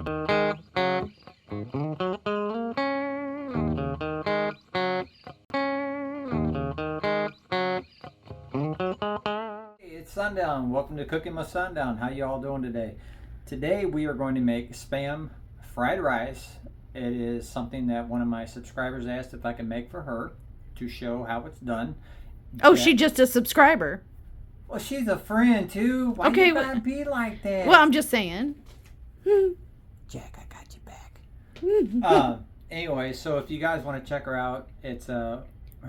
It's Sundown. Welcome to Cooking with Sundown. How you all doing today? Today we are going to make Spam fried rice. It is something that one of my subscribers asked if I can make for her to show how it's done. Oh, she's just a subscriber. Well, she's a friend too. Why you gotta be like that? Well, I'm just saying. Jack, I got you back. Anyway, so if you guys want to check her out, it's her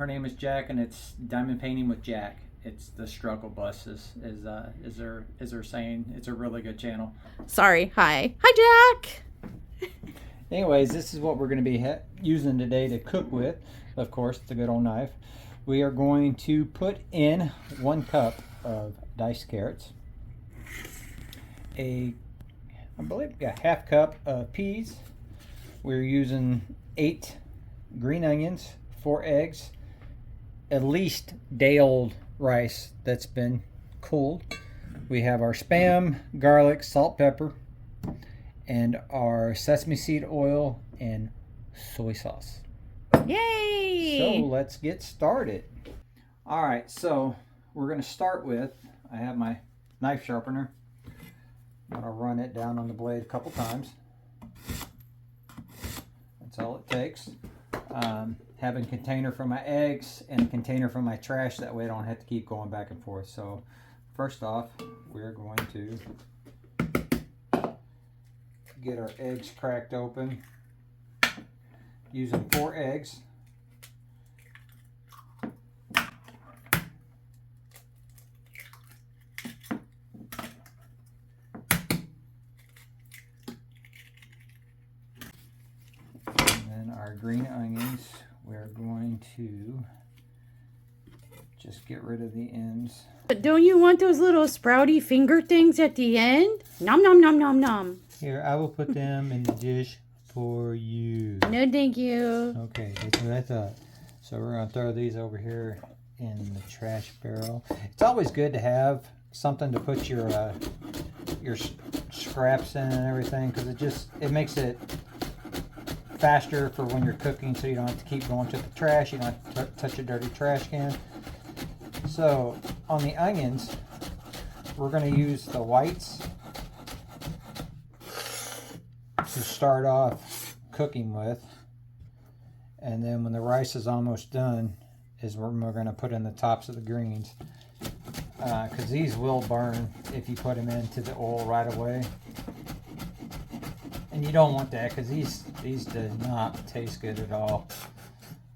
name is Jack, and it's Diamond Painting with Jack. It's the struggle bus is her saying. It's a really good channel. Sorry. Hi, Jack. Anyways, this is what we're going to be using today to cook with. Of course, the good old knife. We are going to put in 1 cup of diced carrots, I believe a half cup of peas. We're using 8 green onions, 4 eggs, at least day-old rice that's been cooled. We have our Spam, garlic, salt, pepper, and our sesame seed oil and soy sauce. Yay! So let's get started. All right, so we're going to start with, I have my knife sharpener. I'm going to run it down on the blade a couple times. That's all it takes. Have a container for my eggs and a container for my trash. That way I don't have to keep going back and forth. So first off, we're going to get our eggs cracked open using 4 eggs. And then our green onions, we're going to just get rid of the ends. But don't you want those little sprouty finger things at the end? Nom nom nom nom nom. Here, I will put them in the dish for you. No, thank you. Okay, that's what I thought. So we're going to throw these over here in the trash barrel. It's always good to have something to put your scraps in and everything, because it makes it faster for when you're cooking, so you don't have to keep going to the trash. You don't have to touch a dirty trash can. So on the onions, we're going to use the whites to start off cooking with, and then when the rice is almost done is when we're going to put in the tops of the greens, because these will burn if you put them into the oil right away, and you don't want that, because these do not taste good at all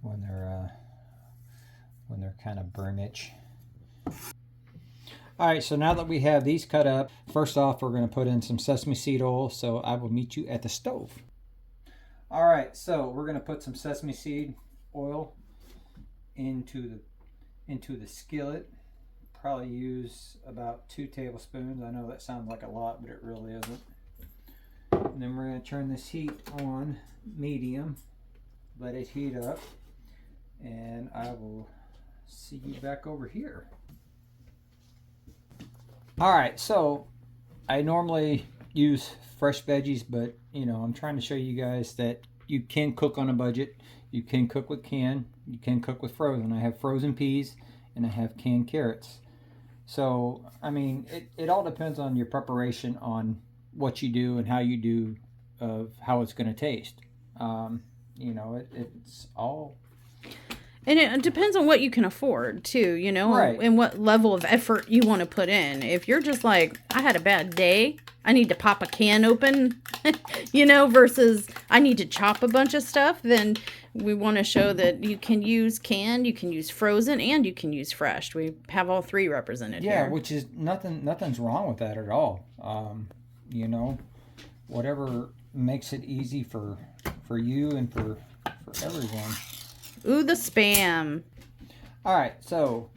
when they're kind of burnish. Alright, so now that we have these cut up, first off we're going to put in some sesame seed oil, so I will meet you at the stove. Alright, so we're going to put some sesame seed oil into the skillet. Probably use about 2 tablespoons. I know that sounds like a lot, but it really isn't. And then we're going to turn this heat on medium, let it heat up, and I will see you back over here. Alright, so I normally use fresh veggies, but I'm trying to show you guys that you can cook on a budget. You can cook with canned, you can cook with frozen. I have frozen peas and I have canned carrots. So, I mean, it all depends on your preparation on what you do and how you do, of how it's going to taste. It's all... And it depends on what you can afford, too, right, and what level of effort you want to put in. If you're just like, I had a bad day, I need to pop a can open, versus I need to chop a bunch of stuff, then we want to show that you can use canned, you can use frozen, and you can use fresh. We have all 3 represented here. Yeah, which is nothing's wrong with that at all. Whatever makes it easy for you and for everyone. Ooh, the Spam. Alright, so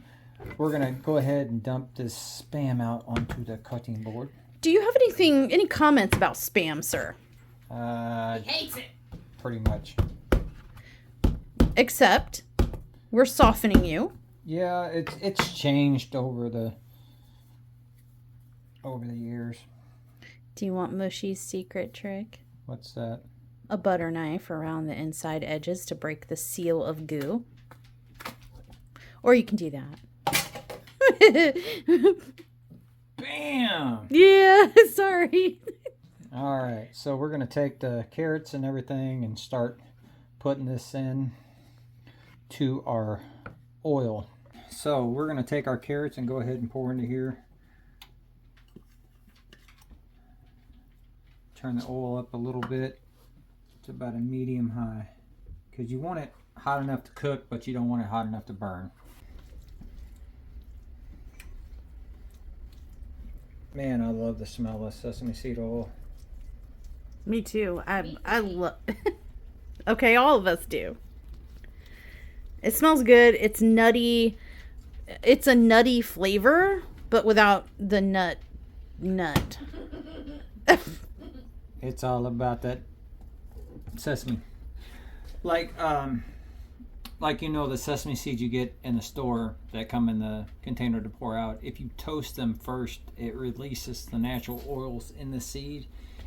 we're going to go ahead and dump this Spam out onto the cutting board. Do you have any comments about Spam, sir? He hates it. Pretty much. Except, we're softening you. Yeah, it's changed over the years. Do you want Mushy's secret trick? What's that? A butter knife around the inside edges to break the seal of goo. Or you can do that. Bam! Yeah, sorry. All right, so we're going to take the carrots and everything and start putting this in to our oil. So we're going to take our carrots and go ahead and pour into here. Turn the oil up a little bit to about a medium high, because you want it hot enough to cook, but you don't want it hot enough to burn. Man, I love the smell of sesame seed oil. Me too. I love. Okay, all of us do. It smells good. It's nutty. It's a nutty flavor, but without the nut. It's all about that sesame. Like you know, the sesame seeds you get in the store that come in the container to pour out, if you toast them first, it releases the natural oils in the seed,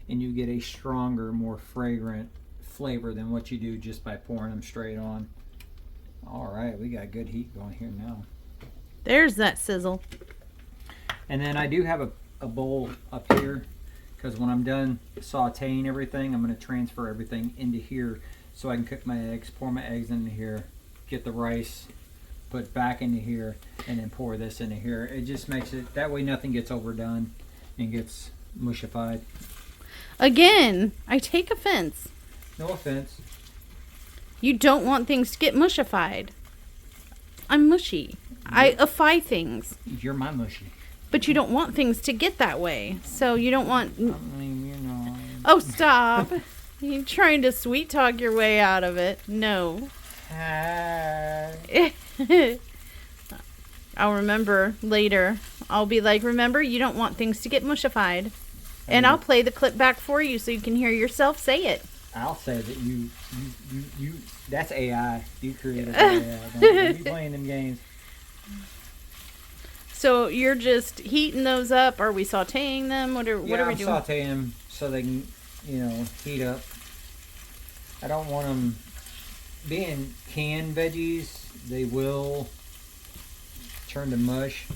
and you get a stronger, more fragrant flavor than what you do just by pouring them straight on. All right, we got good heat going here now. There's that sizzle. And then I do have a bowl up here, because when I'm done sauteing everything, I'm going to transfer everything into here so I can cook my eggs, pour my eggs into here, get the rice put back into here, and then pour this into here. It just makes it, that way nothing gets overdone and gets mushified. Again, I take offense. No offense. You don't want things to get mushified. I'm mushy. I affy things. You're my mushy. But you don't want things to get that way. So you don't want... I mean, you know. Oh, stop. You're trying to sweet talk your way out of it. No. I'll remember later. I'll be like, remember, you don't want things to get mushified. And I'll play the clip back for you so you can hear yourself say it. I'll say that you that's AI. You created AI. Don't be playing them games. So you're just heating those up? Are we sauteing them? What are we doing? I'm sauteing them so they can, heat up. I don't want them being canned veggies. They will turn to mush.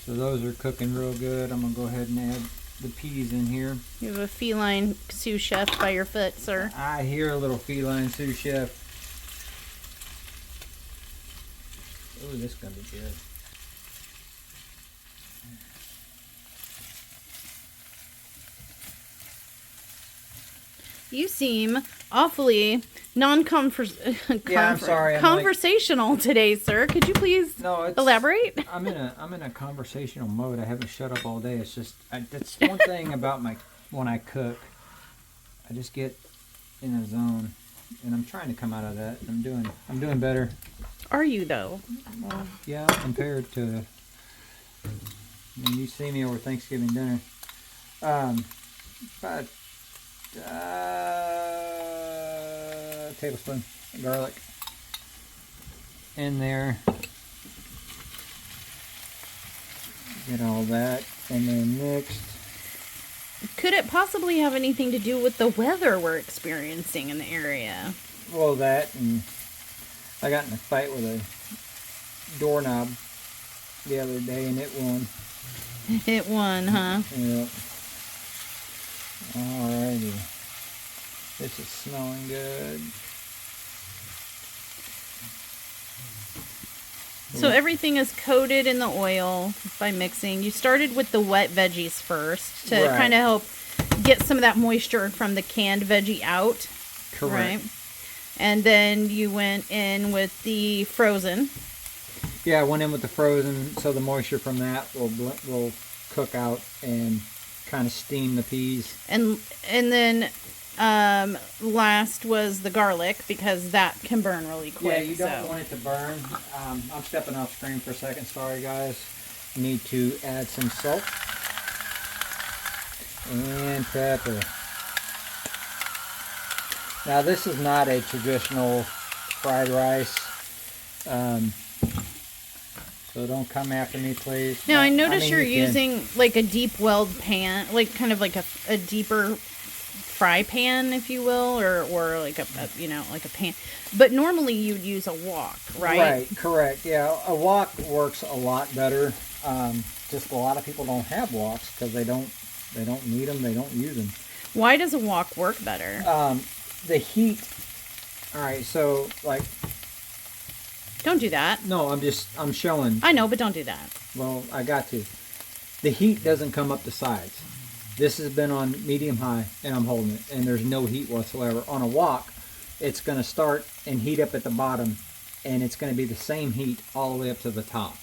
So those are cooking real good. I'm gonna go ahead and add the peas in here. You have a feline sous chef by your foot, sir. I hear a little feline sous chef. Oh, this is gonna be good. You seem awfully conversational today, sir. Could you please elaborate? I'm in a conversational mode. I haven't shut up all day. It's just that's one thing about when I cook. I just get in a zone, and I'm trying to come out of that. I'm doing better. Are you though? Well, yeah, compared to when you see me over Thanksgiving dinner. But tablespoon of garlic in there. Get all that, and then next. Could it possibly have anything to do with the weather we're experiencing in the area? Well, that, and I got in a fight with a doorknob the other day, and it won. It won, huh? Yep. Alrighty. This is smelling good. So everything is coated in the oil by mixing. You started with the wet veggies first to kind of help get some of that moisture from the canned veggie out. Correct. Right? And then you went in with the frozen. Yeah, I went in with the frozen, so the moisture from that will cook out and kind of steam the peas. And then last was the garlic, because that can burn really quick. Yeah, you don't want it to burn. I'm stepping off screen for a second. Sorry, guys. Need to add some salt and pepper. Now, this is not a traditional fried rice. So don't come after me, please. Now, I notice you're using like a deep weld pan, like kind of like a deeper fry pan, if you will, or like a you know, like a pan. But normally you'd use a wok, right? Right, correct. Yeah, a wok works a lot better. Just a lot of people don't have woks because they don't need them. They don't use them. Why does a wok work better? The heat. All right, so like. Don't do that. No, I'm showing. I know, but don't do that. Well, I got to. The heat doesn't come up the sides. This has been on medium high, and I'm holding it, and there's no heat whatsoever. On a wok, it's going to start and heat up at the bottom, and it's going to be the same heat all the way up to the top.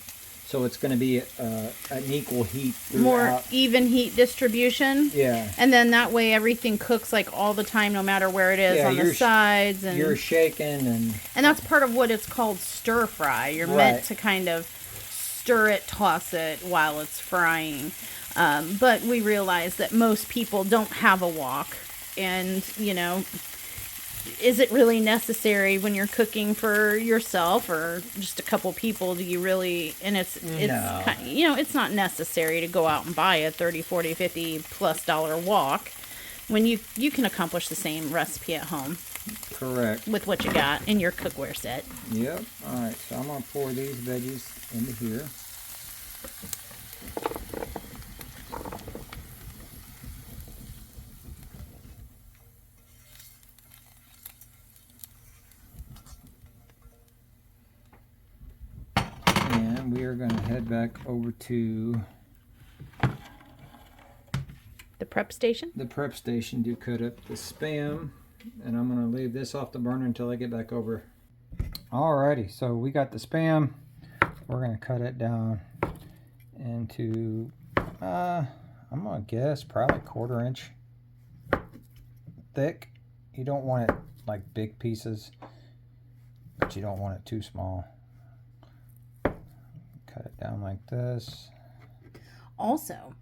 So it's going to be an equal heat throughout. More even heat distribution. Yeah. And then that way everything cooks like all the time, no matter where it is, on the sides. And you're shaking and that's part of what it's called stir fry. You're meant to kind of stir it, toss it while it's frying. But we realize that most people don't have a wok. And, you know, is it really necessary when you're cooking for yourself or just a couple people? Do you really, and it's no. kind of, you know, it's not necessary to go out and buy a $30, $40, $50+ wok when you can accomplish the same recipe at home. Correct. With what you got in your cookware set. Yep. All right, so I'm going to pour these veggies into here. We are going to head back over to the prep station. The prep station to cut up the Spam, and I'm going to leave this off the burner until I get back over. Alrighty, so we got the Spam. We're going to cut it down into, I'm going to guess probably 1/4 inch thick. You don't want it like big pieces, but you don't want it too small. Cut it down like this. Also,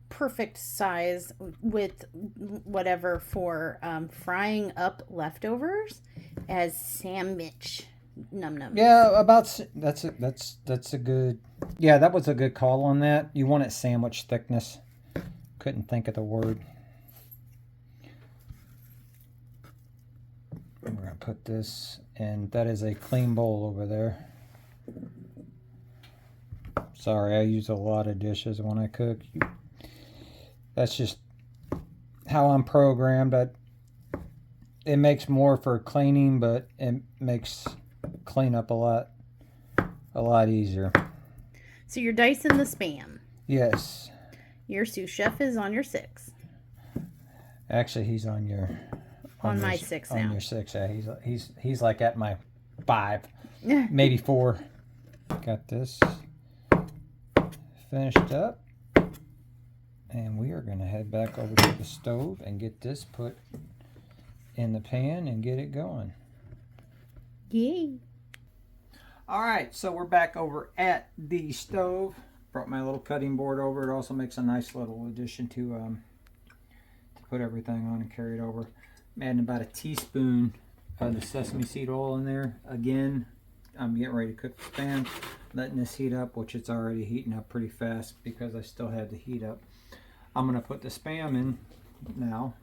perfect size with whatever for frying up leftovers as sandwich num-nums. Yeah, that's a good. Yeah, that was a good call on that. You want it sandwich thickness. Couldn't think of the word. We're gonna put this, and that is a clean bowl over there. Sorry, I use a lot of dishes when I cook. That's just how I'm programmed. It makes more for cleaning, but it makes cleanup a lot easier. So you're dicing the Spam. Yes. Your sous chef is on your 6. Actually, he's on your. On my 6 now. On your 6, yeah. He's like at my 5, maybe 4. Got this finished up, and we are going to head back over to the stove and get this put in the pan and get it going. Yay! All right, so we're back over at the stove. Brought my little cutting board over. It also makes a nice little addition to put everything on and carry it over. I'm adding about a teaspoon of the sesame seed oil in there. Again, I'm getting ready to cook the Spam, letting this heat up, which it's already heating up pretty fast because I still had the heat up. I'm going to put the Spam in now.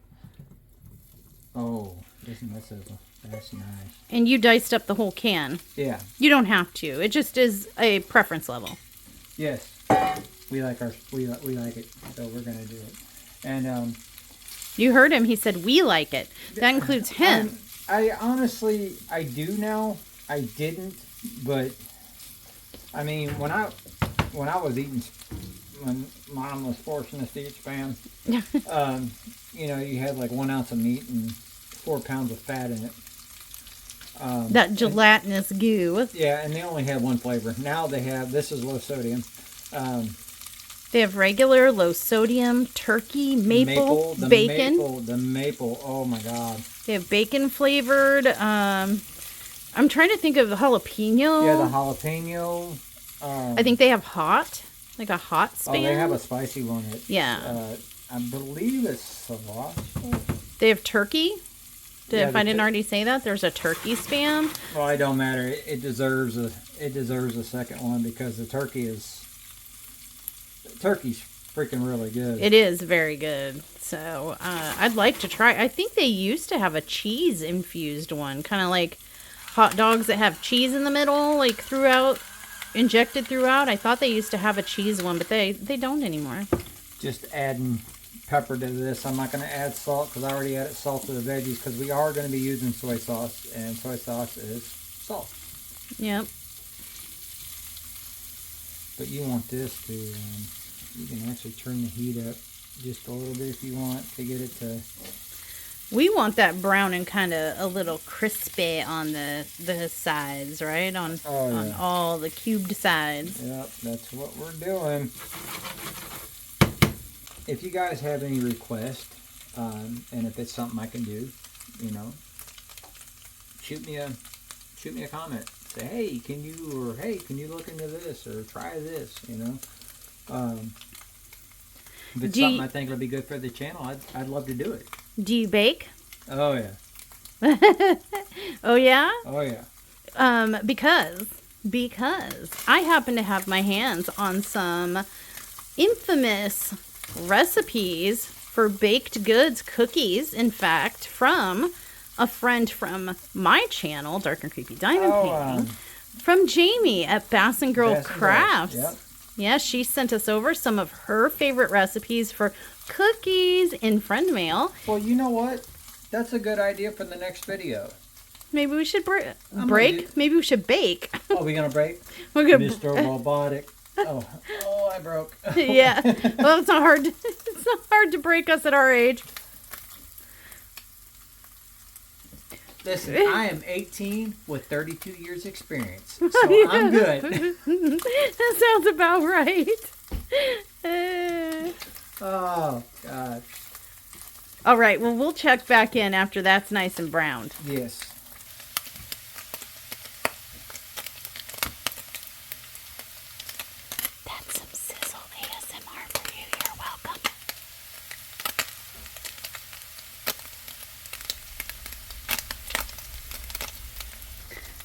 Oh, isn't that sizzle? That's nice. And you diced up the whole can. Yeah. You don't have to. It just is a preference level. Yes. We like it, so we're going to do it. And you heard him. He said we like it. That includes him. I honestly, I do now. I didn't, but I mean, when I was eating, when Mom was forcing us to eat Spam, you know, you had like 1 ounce of meat and 4 pounds of fat in it. That gelatinous goo. Yeah, and they only had one flavor. Now they have, this is low sodium. They have regular, low sodium, turkey, maple, bacon. The maple, oh my God. They have bacon flavored. I'm trying to think of the jalapeno. Yeah, the jalapeno. I think they have hot, like a hot Spam. Oh, they have a spicy one. Yeah. I believe it's cilantro. They have turkey. If I didn't already say that, there's a turkey Spam. Well, it don't matter. It deserves a second one because the turkey's freaking really good. It is very good. So I'd like to try. I think they used to have a cheese infused one, kind of like hot dogs that have cheese in the middle, like throughout, injected throughout. I thought they used to have a cheese one, but they don't anymore. Just adding pepper to this. I'm not going to add salt because I already added salt to the veggies because we are going to be using soy sauce, and soy sauce is salt. Yep. But you want this to, you can actually turn the heat up just a little bit if you want to get it to... We want that brown and kind of a little crispy on the sides, right? On all the cubed sides. Yep, that's what we're doing. If you guys have any requests, and if it's something I can do, you know, shoot me a comment. Say, hey, can you look into this or try this, you know? If it's something I think would be good for the channel, I'd love to do it. Do you bake? Oh yeah. Oh yeah? Oh yeah. Because I happen to have my hands on some infamous recipes for baked goods, cookies, in fact, from a friend from my channel, Dark and Creepy Diamond Painting, from Jamie at Bass and Girl Crafts. Yep. Yeah, she sent us over some of her favorite recipes for cookies in friend mail. Well, you know what? That's a good idea for the next video. Maybe we should break? Maybe we should bake. Oh, we gonna break? We're gonna Mr. Robotic. Oh, I broke. Yeah. Well, it's not hard. It's not hard to break us at our age. Listen, I am 18 with 32 years experience, so I'm good. That sounds about right. Oh, God. All right, well, we'll check back in after that's nice and browned. Yes. That's some sizzle ASMR for you. You're welcome.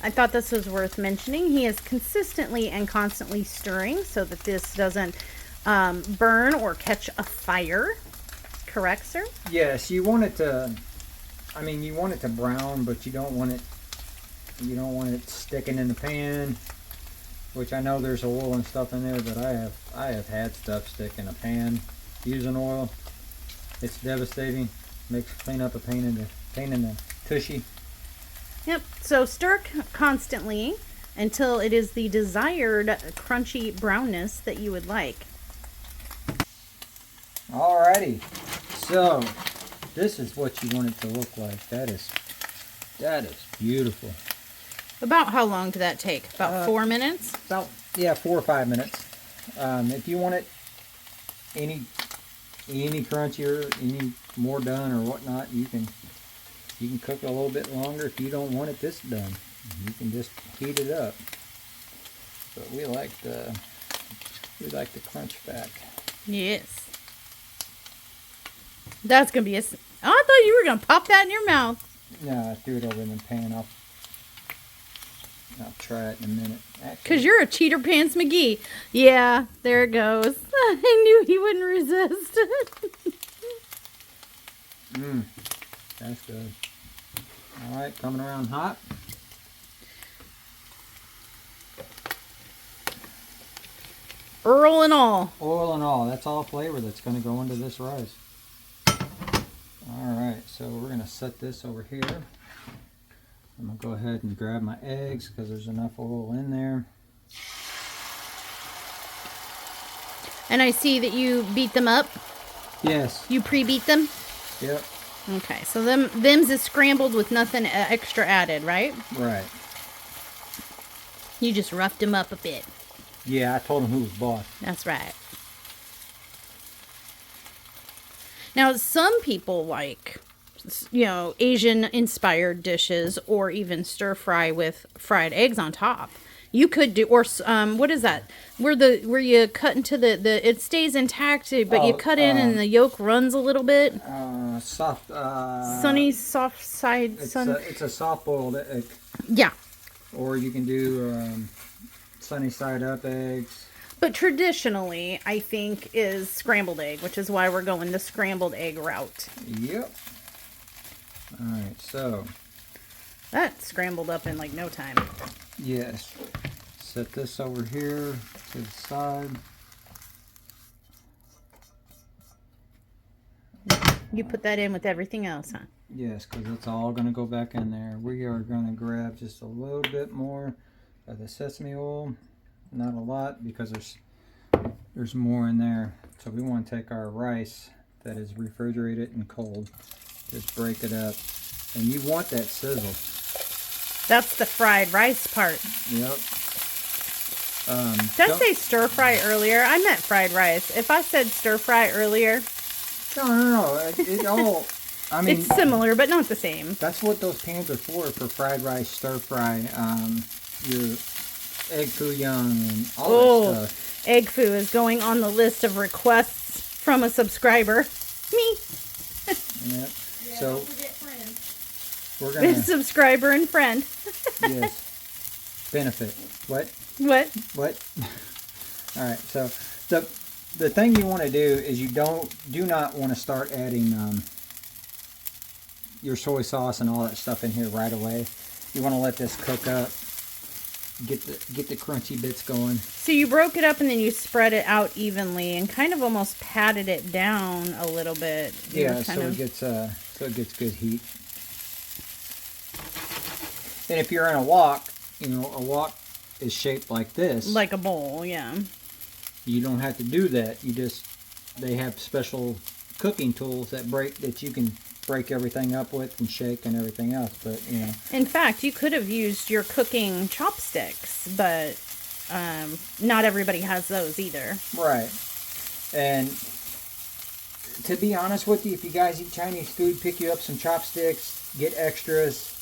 I thought this was worth mentioning. He is consistently and constantly stirring so that this doesn't burn or catch a fire. Correct, sir? Yes, you want it to, I mean, you want it to brown, but you don't want it sticking in the pan, which I know there's oil and stuff in there, but I have had stuff stick in a pan using oil. It's devastating. Makes clean up a pain in the tushy. Yep. So stir constantly until it is the desired crunchy brownness that you would like. Alrighty. So this is what you want it to look like. That is beautiful. About how long did that take? About 4 minutes? About 4 or 5 minutes. If you want it any crunchier, any more done or whatnot, you can cook a little bit longer. If you don't want it this done, you can just heat it up. But we like the crunch fact. Yes. That's gonna be I thought you were gonna pop that in your mouth. No, I threw it over in the pan. I'll try it in a minute. Because you're a cheater pants McGee. Yeah, there it goes. I knew he wouldn't resist. That's good. All right, coming around hot. Oil and all. Oil and all. That's all flavor that's going to go into this rice. All right, so we're going to set this over here. I'm going to go ahead and grab my eggs because there's enough oil in there. And I see that you beat them up. Yes. You pre-beat them? Yep. Okay, so them's is scrambled with nothing extra added, right? Right. You just roughed them up a bit. Yeah, I told him who was boss. That's right. Now, some people like, Asian-inspired dishes or even stir-fry with fried eggs on top. You could do, or what is that? Where you cut into it stays intact, but you cut in and the yolk runs a little bit. Soft. Soft side. It's a soft-boiled egg. Yeah. Or you can do sunny side up eggs. But traditionally, I think, is scrambled egg, which is why we're going the scrambled egg route. Yep. All right, so. That scrambled up in like no time. Yes. Set this over here to the side. You put that in with everything else, huh? Yes, because it's all going to go back in there. We are going to grab just a little bit more of the sesame oil. Not a lot, because there's more in there. So we want to take our rice that is refrigerated and cold, just break it up, and you want that sizzle. That's the fried rice part. Yep. Did I say stir fry earlier? I meant fried rice. If I said stir fry earlier, no. It all. I mean, it's similar, but not the same. That's what those pans are for fried rice, stir fry, your egg foo young, and all that stuff. Egg foo is going on the list of requests from a subscriber. Me. Yep. Yeah, So don't forget friends. we're gonna Subscriber and friend. yes. Benefit. What? What? All right. So the thing you want to do is you do not want to start adding your soy sauce and all that stuff in here right away. You want to let this cook up. Get the crunchy bits going. So you broke it up and then you spread it out evenly and kind of almost patted it down a little bit. Yeah, so it gets good heat. And if you're in a wok, a wok is shaped like this. Like a bowl, yeah. You don't have to do that. They have special cooking tools that you can break everything up with and shake and everything else. But in fact, you could have used your cooking chopsticks, but not everybody has those either. Right. And to be honest with you, if you guys eat Chinese food, pick you up some chopsticks, get extras.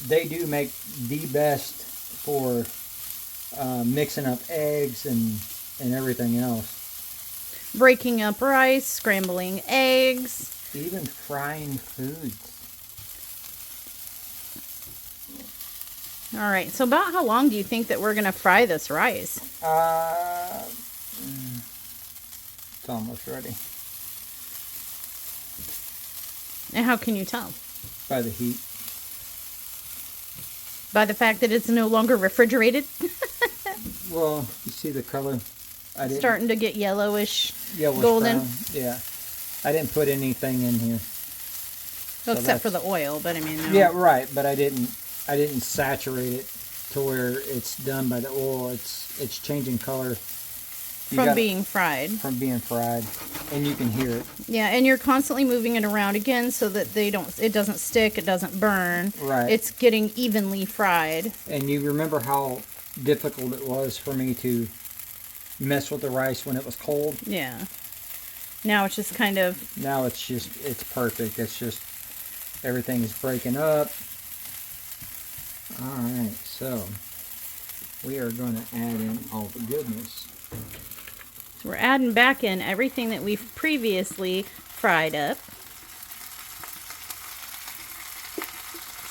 They do make the best for mixing up eggs and everything else. Breaking up rice, scrambling eggs. Even frying foods. All right, so about how long do you think that we're going to fry this rice? It's almost ready. And how can you tell? By the heat. By the fact that it's no longer refrigerated? Well, you see the color. Starting to get yellowish golden. Brown. Yeah. I didn't put anything in here. Well, except for the oil, but I mean, no. Yeah, right. But I didn't saturate it to where it's done by the oil. It's changing color From being fried, and you can hear it. Yeah, and you're constantly moving it around again so that it doesn't stick, it doesn't burn. Right. It's getting evenly fried. And you remember how difficult it was for me to mess with the rice when it was cold? Yeah. Now it's just kind of... Now it's perfect. It's just, everything is breaking up. Alright, so we are going to add in all the goodness. So we're adding back in everything that we've previously fried up.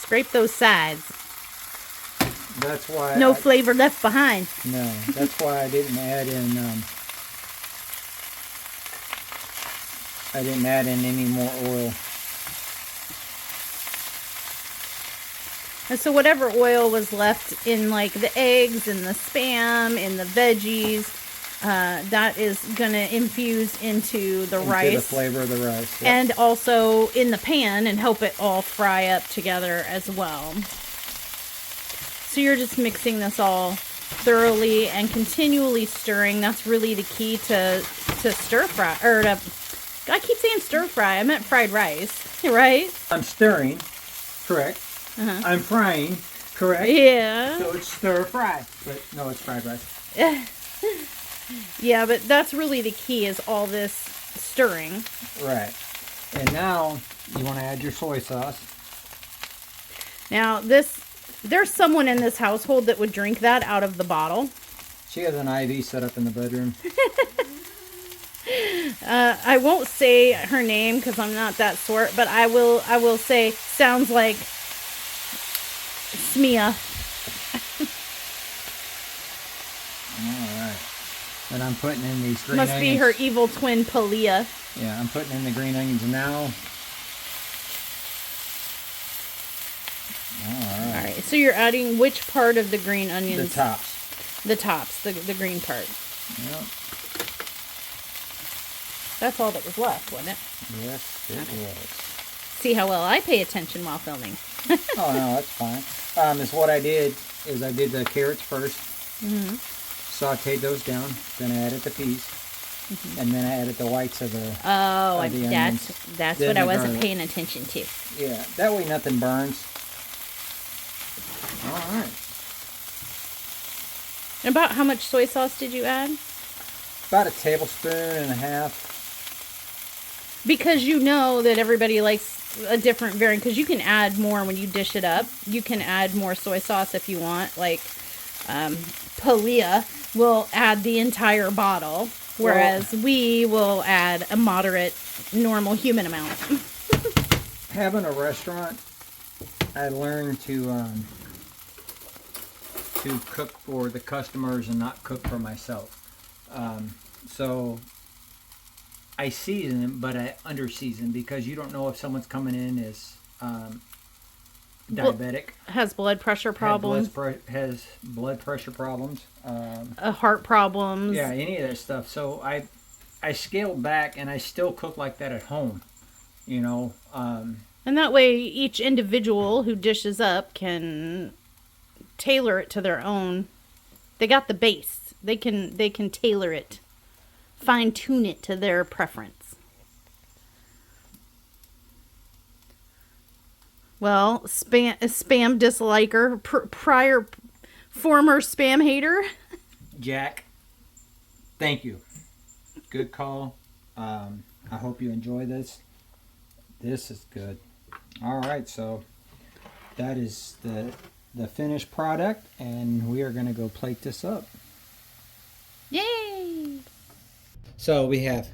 Scrape those sides. That's why... No flavor left behind. No, that's why I didn't add in... I didn't add in any more oil. And so whatever oil was left in like the eggs and the Spam and the veggies, that is going to infuse into the rice. The flavor of the rice. Yep. And also in the pan and help it all fry up together as well. So you're just mixing this all thoroughly and continually stirring. That's really the key to stir fry, or to... I keep saying stir fry. I meant fried rice, right? I'm stirring, correct. Uh-huh. I'm frying, correct. Yeah. So it's stir fry, but no, it's fried rice. Yeah, but that's really the key, is all this stirring. Right. And now you want to add your soy sauce. Now there's someone in this household that would drink that out of the bottle. She has an IV set up in the bedroom. I won't say her name because I'm not that sort, but I will say sounds like Smia. All right. And I'm putting in these green Must onions. be her evil twin, Palia. Yeah, I'm putting in the green onions now. All right. So you're adding which part of the green onions? The tops. The tops, the green part. Yep. That's all that was left, wasn't it? Yes, it was. See how well I pay attention while filming. Oh, no, that's fine. Is what I did is I did the carrots first. Mm-hmm. Sauteed those down. Then I added the peas. Mm-hmm. And then I added the whites of the that's what I wasn't paying attention to. Yeah, that way nothing burns. All right. About how much soy sauce did you add? About a tablespoon and a half. Because you know that everybody likes a different variant. Because you can add more when you dish it up. You can add more soy sauce if you want. Like Palia will add the entire bottle. Whereas we will add a moderate, normal human amount. Having a restaurant, I learned to cook for the customers and not cook for myself. So I season it, but I under-season because you don't know if someone's coming in as diabetic, has blood pressure problems, has blood pressure problems, heart problems. Yeah, any of that stuff. So I scaled back, and I still cook like that at home. You know. And that way, each individual who dishes up can tailor it to their own. They got the base. They can tailor it, fine tune it to their preference. Well, spam disliker, former spam hater. Jack, thank you. Good call. I hope you enjoy this. This is good. All right, so that is the finished product, and we are going to go plate this up. Yay! So we have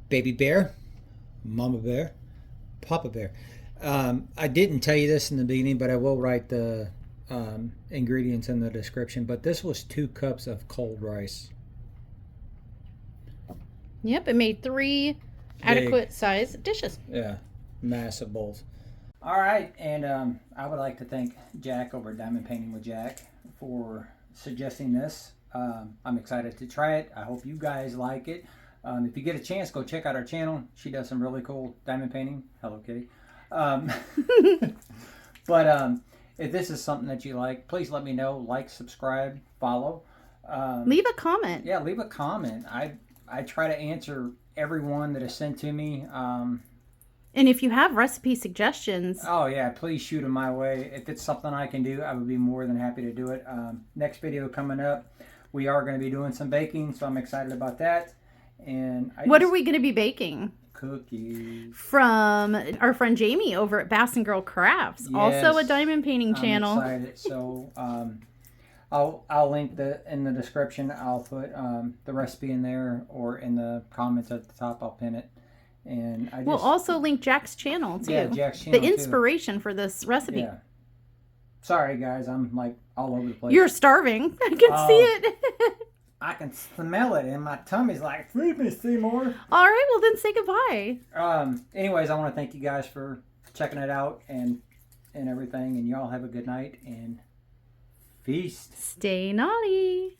baby bear, mama bear, papa bear. I didn't tell you this in the beginning, but I will write the ingredients in the description. But this was 2 cups of cold rice. Yep, it made 3 adequate size dishes. Yeah, massive bowls. All right, and I would like to thank Jack over at Diamond Painting with Jack for suggesting this. I'm excited to try it. I hope you guys like it. If you get a chance, go check out our channel. She does some really cool diamond painting. Hello, Kitty. But if this is something that you like, please let me know. Like, subscribe, follow. Leave a comment. Yeah, leave a comment. I try to answer everyone that is sent to me. And if you have recipe suggestions, oh yeah, please shoot them my way. If it's something I can do, I would be more than happy to do it. Next video coming up, we are going to be doing some baking, so I'm excited about that. And what are we going to be baking? Cookies. From our friend Jamie over at Bass and Girl Crafts, yes, also a diamond painting channel. I'm excited. So I'll link in the description. I'll put the recipe in there, or in the comments at the top. I'll pin it. And we'll also link Jack's channel too. Yeah, Jack's channel. The inspiration for this recipe. Yeah. Sorry guys, I'm like all over the place. You're starving. I can see it. I can smell it, and my tummy's like, feed me, Seymour. All right, well then say goodbye. Anyways, I want to thank you guys for checking it out and everything, and y'all have a good night and feast. Stay naughty.